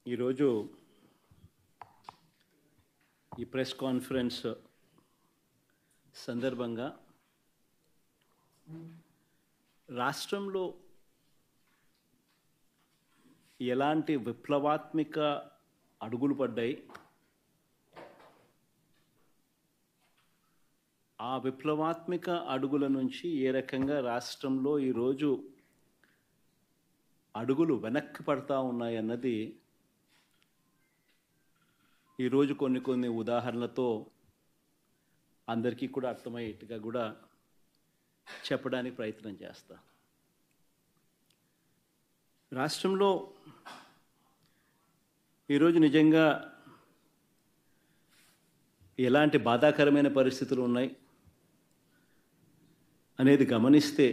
ఈరోజు ఈ press conference సందర్భంగా రాష్ట్రంలో ఎలాంటి విప్లవాత్మక అడుగులు పడ్డాయి, ఆ విప్లవాత్మక అడుగుల నుంచి ఏ రకంగా రాష్ట్రంలో ఈరోజు అడుగులు వెనక్కి పడతా ఉన్నాయన్నది ఈరోజు కొన్ని ఉదాహరణలతో అందరికీ కూడా అర్థమయ్యేట్టుగా కూడా చెప్పడానికి ప్రయత్నం చేస్తా. రాష్ట్రంలో ఈరోజు నిజంగా ఎలాంటి బాధాకరమైన పరిస్థితులు ఉన్నాయి అనేది గమనిస్తే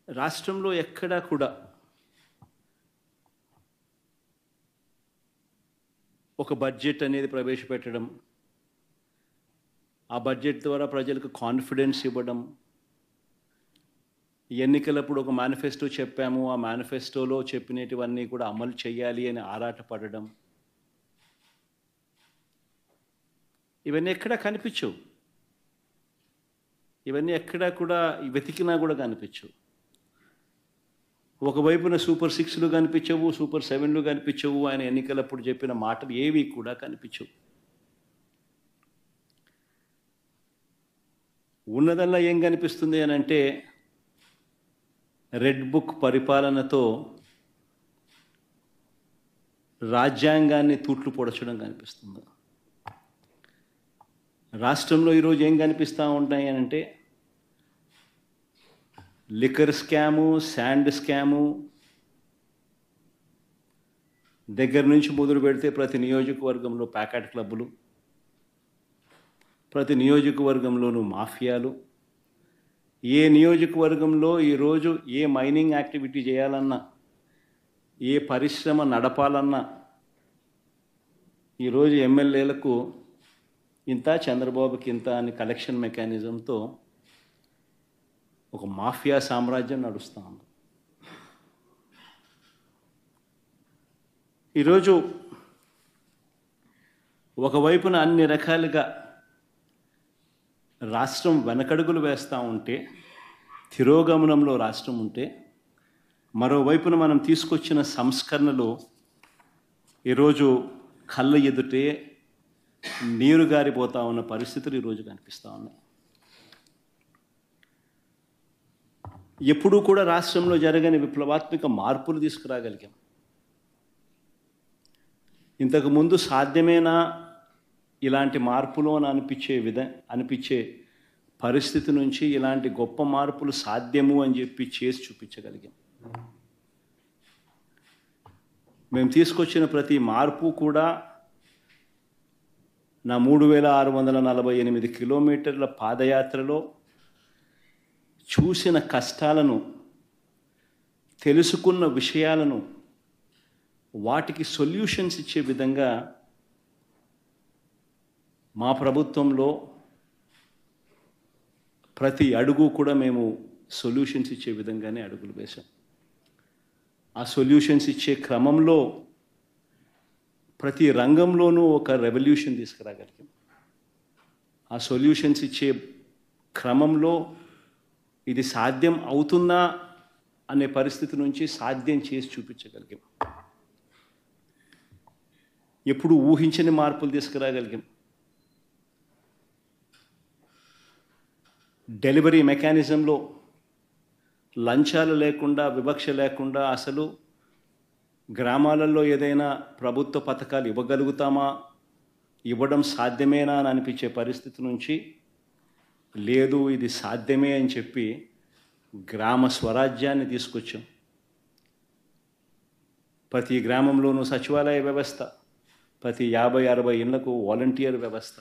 రాష్ట్రంలో ఎక్కడా కూడా ఒక బడ్జెట్ అనేది ప్రవేశపెట్టడం, ఆ బడ్జెట్ ద్వారా ప్రజలకు కాన్ఫిడెన్స్ ఇవ్వడం, ఎన్నికలప్పుడు ఒక మేనిఫెస్టో చెప్పాము, ఆ మేనిఫెస్టోలో చెప్పినటివన్నీ కూడా అమలు చేయాలి అని ఆరాటపడడం, ఇవన్నీ ఎక్కడా కనిపించవు. ఇవన్నీ ఎక్కడా కూడా వెతికినా కూడా కనిపించవు. ఒకవైపున సూపర్ 6లు కనిపించవు, సూపర్ 7లు కనిపించవు, ఆయన ఎన్నికలప్పుడు చెప్పిన మాటలు ఏవి కూడా కనిపించవు. ఉన్నదల్లా ఏం కనిపిస్తుంది అని అంటే రెడ్ బుక్ పరిపాలనతో రాజ్యాంగాన్ని తూట్లు పొడచడం కనిపిస్తుంది. రాష్ట్రంలో ఈరోజు ఏం కనిపిస్తూ ఉంటాయి అని అంటే లిక్కర్ స్కాము, శాండ్ స్కాము దగ్గర నుంచి మొదలు పెడితే ప్రతి నియోజకవర్గంలో ప్యాకెట్ క్లబ్బులు, ప్రతి నియోజకవర్గంలోనూ మాఫియాలు, ఏ నియోజకవర్గంలో ఈరోజు ఏ మైనింగ్ యాక్టివిటీ చేయాలన్నా, ఏ పరిశ్రమ నడపాలన్నా ఈరోజు ఎమ్మెల్యేలకు ఇంత, చంద్రబాబుకి ఇంత అని కలెక్షన్ మెకానిజంతో ఒక మాఫియా సామ్రాజ్యం నడుస్తూ ఉంది. ఈరోజు ఒకవైపున అన్ని రకాలుగా రాష్ట్రం వెనకడుగులు వేస్తూ ఉంటే, తిరోగమనంలో రాష్ట్రం ఉంటే, మరోవైపున మనం తీసుకొచ్చిన సంస్కరణలు ఈరోజు కళ్ళ ఎదుటే నీరు గారిపోతూ ఉన్న పరిస్థితులు ఈరోజు కనిపిస్తూ ఉన్నాయి. ఎప్పుడూ కూడా రాష్ట్రంలో జరగని విప్లవాత్మక మార్పులు తీసుకురాగలిగాం. ఇంతకుముందు సాధ్యమేనా ఇలాంటి మార్పులు అని అనిపించే పరిస్థితి నుంచి ఇలాంటి గొప్ప మార్పులు సాధ్యము అని చెప్పి చేసి చూపించగలిగాం. మేము తీసుకొచ్చిన ప్రతి మార్పు కూడా నా 3648 కిలోమీటర్ల పాదయాత్రలో చూసిన కష్టాలను, తెలుసుకున్న విషయాలను, వాటికి సొల్యూషన్స్ ఇచ్చే విధంగా మా ప్రభుత్వంలో ప్రతి అడుగు కూడా మేము సొల్యూషన్స్ ఇచ్చే విధంగానే అడుగులు వేశాం. ఆ సొల్యూషన్స్ ఇచ్చే క్రమంలో ప్రతి రంగంలోనూ ఒక రెవల్యూషన్ తీసుకురాగలిగాం. ఆ సొల్యూషన్స్ ఇచ్చే క్రమంలో ఇది సాధ్యం అవుతుందా అనే పరిస్థితి నుంచి సాధ్యం చేసి చూపించగలిగాం. ఎప్పుడు ఊహించని మార్పులు తీసుకురాగలిగాం. డెలివరీ మెకానిజంలో లంచాలు లేకుండా, వివక్ష లేకుండా అసలు గ్రామాలలో ఏదైనా ప్రభుత్వ పథకాలు ఇవ్వగలుగుతామా, ఇవ్వడం సాధ్యమేనా అని అనిపించే పరిస్థితి నుంచి లేదు, ఇది సాధ్యమే అని చెప్పి గ్రామ స్వరాజ్యాన్ని తీసుకొచ్చాం. ప్రతి గ్రామంలోనూ సచివాలయ వ్యవస్థ, ప్రతి 50-60 ఇళ్లకు వాలంటీర్ వ్యవస్థ,